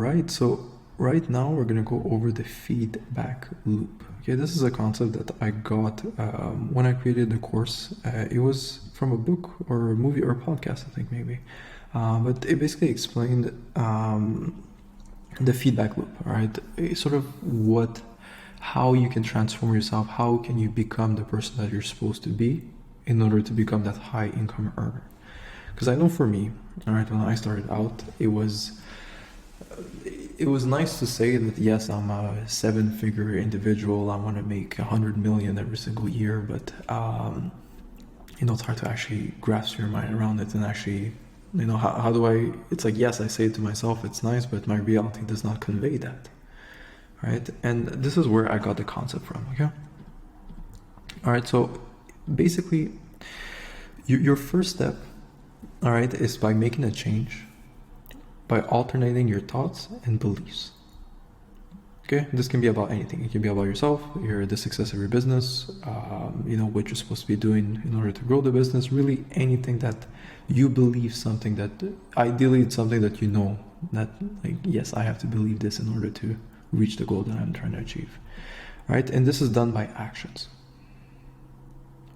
right, so right now we're going to go over the feedback loop. Okay, this is a concept that I got when I created the course. It was from a book or a movie or a podcast, I think maybe. But it basically explained the feedback loop, all right? Sort of how you can transform yourself, how can you become the person that you're supposed to be in order to become that high income earner. Because I know for me, all right, when I started out, it was nice to say that yes, I'm a 7-figure individual, I want to make 100 million every single year, but it's hard to actually grasp your mind around it and actually, how do I, it's like, yes, I say it to myself, it's nice, but my reality does not convey that, right? And this is where I got the concept from, okay? All right, so basically, your first step, all right, is by making a change, by alternating your thoughts and beliefs. Okay, this can be about anything. It can be about yourself, the success of your business, what you're supposed to be doing in order to grow the business, really anything that you believe, something that, ideally it's something that you know, that like, yes, I have to believe this in order to reach the goal that I'm trying to achieve, right? And this is done by actions.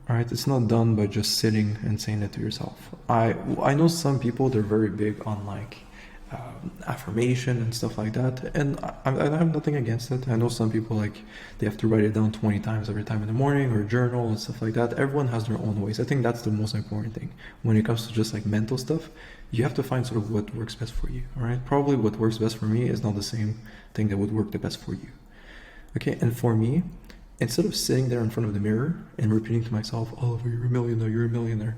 All right, it's not done by just sitting and saying it to yourself. I know some people, they're very big on like affirmation and stuff like that, and I have nothing against it. I know some people, like, they have to write it down 20 times every time in the morning, or journal and stuff like that. Everyone has their own ways. I think that's the most important thing when it comes to just like mental stuff. You have to find sort of what works best for you. All right, probably what works best for me is not the same thing that would work the best for you. Okay, and for me, instead of sitting there in front of the mirror and repeating to myself, Oliver, you're a millionaire, you're a millionaire,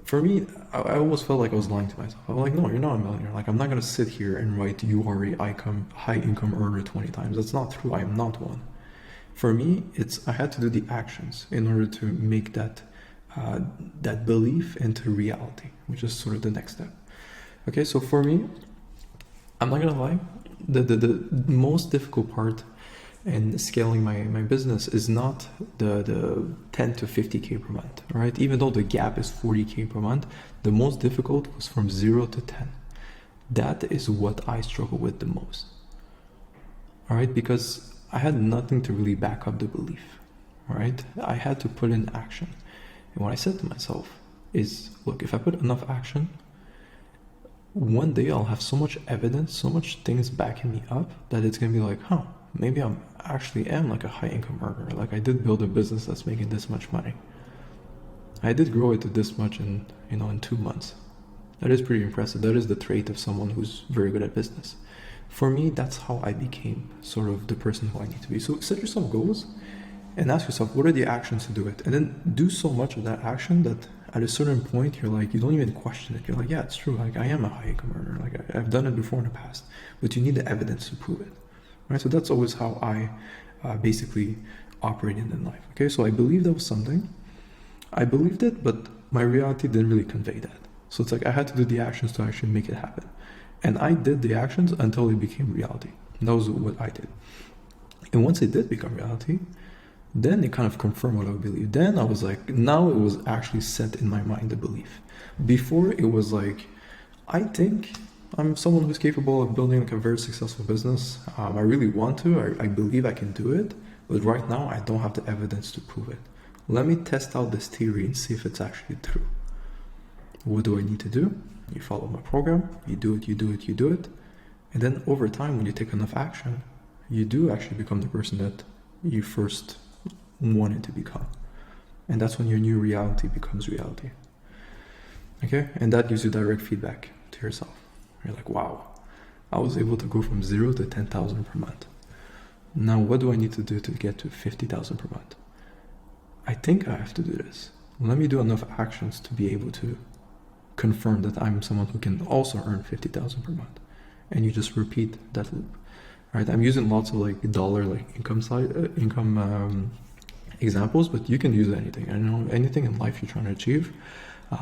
for me, I almost felt like I was lying to myself. I'm like, no, you're not a millionaire. Like, I'm not going to sit here and write, you are a high income earner 20 times. That's not true. I am not one. For me, I had to do the actions in order to make that belief into reality, which is sort of the next step. Okay, so for me, I'm not going to lie, the most difficult part in scaling my business is not the 10 to 50K per month, right? Even though the gap is 40K per month, the most difficult was from 0 to 10. That is what I struggle with the most, all right? Because I had nothing to really back up the belief, all right? I had to put in action. And what I said to myself is, look, if I put enough action, one day I'll have so much evidence, so much things backing me up that it's gonna be like, maybe I actually am like a high income earner. Like, I did build a business that's making this much money. I did grow it to this much in 2 months. That is pretty impressive. That is the trait of someone who's very good at business. For me, that's how I became sort of the person who I need to be. So set yourself goals and ask yourself, what are the actions to do it? And then do so much of that action that at a certain point, you're like, you don't even question it. You're like, yeah, it's true. Like, I am a high income earner. Like, I've done it before in the past, but you need the evidence to prove it. Right, so that's always how I basically operated in life. Okay, so I believed that was something. I believed it, but my reality didn't really convey that. So it's like I had to do the actions to actually make it happen. And I did the actions until it became reality. And that was what I did. And once it did become reality, then it kind of confirmed what I believed. Then I was like, now it was actually set in my mind, the belief. Before, it was like, I think I'm someone who's capable of building like a very successful business. I really want to. I believe I can do it. But right now, I don't have the evidence to prove it. Let me test out this theory and see if it's actually true. What do I need to do? You follow my program. You do it, you do it, you do it. And then over time, when you take enough action, you do actually become the person that you first wanted to become. And that's when your new reality becomes reality. Okay? And that gives you direct feedback to yourself. You're like, wow, I was able to go from 0 to 10,000 per month. Now, what do I need to do to get to 50,000 per month? I think I have to do this. Let me do enough actions to be able to confirm that I'm someone who can also earn 50,000 per month. And you just repeat that loop, right? I'm using lots of like dollar, like income examples, but you can use anything. I know anything in life you're trying to achieve.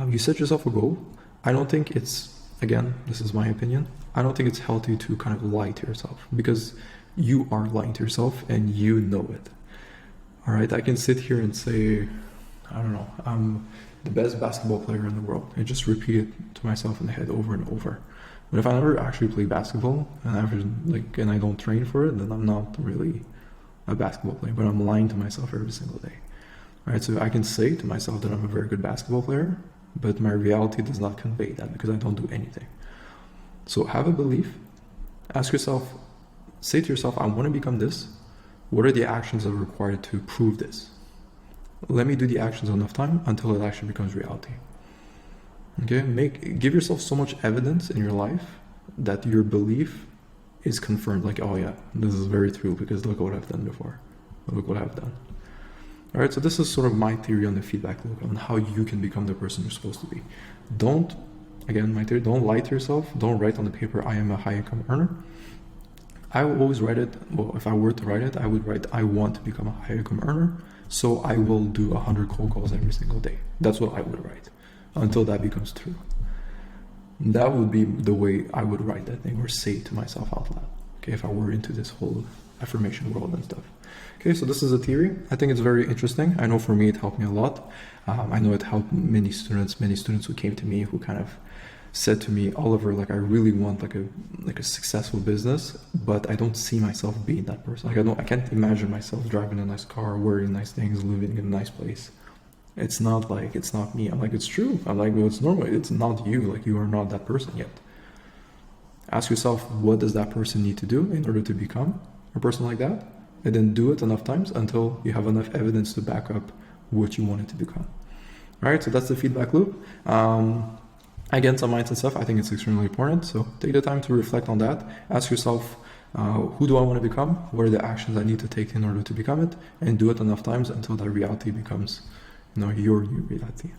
You set yourself a goal. I don't think it's, again, this is my opinion, I don't think it's healthy to kind of lie to yourself, because you are lying to yourself and you know it. All right, I can sit here and say, I don't know, I'm the best basketball player in the world, and just repeat it to myself in the head over and over. But if I never actually play basketball and I don't train for it, then I'm not really a basketball player, but I'm lying to myself every single day. Right? So I can say to myself that I'm a very good basketball player, but my reality does not convey that because I don't do anything. So have a belief, ask yourself, say to yourself, I want to become this. What are the actions that are required to prove this? Let me do the actions enough time until it actually becomes reality. Okay, give yourself so much evidence in your life that your belief is confirmed. Like, oh yeah, this is very true because look what I've done before. Look what I've done. All right, so this is sort of my theory on the feedback loop, on how you can become the person you're supposed to be. My theory, don't lie to yourself. Don't write on the paper, I am a high income earner. I will always write it, well, if I were to write it, I would write, I want to become a high income earner, so I will do 100 cold calls every single day. That's what I would write, until that becomes true. That would be the way I would write that thing, or say it to myself out loud, okay, if I were into this whole affirmation world and stuff. Okay, so this is a theory. I think it's very interesting. I know for me it helped me a lot. I know it helped many students who came to me who kind of said to me, Oliver, like I really want like a successful business, but I don't see myself being that person. Like I can't imagine myself driving a nice car, wearing nice things, living in a nice place. It's not me. I'm like, it's true. I'm like, well, it's normal. It's not you. Like you are not that person yet. Ask yourself, what does that person need to do in order to become a person like that? And then do it enough times until you have enough evidence to back up what you want it to become. All right, so that's the feedback loop. Again, some mindset stuff, I think it's extremely important. So take the time to reflect on that. Ask yourself, who do I want to become? What are the actions I need to take in order to become it? And do it enough times until that reality becomes, your new reality.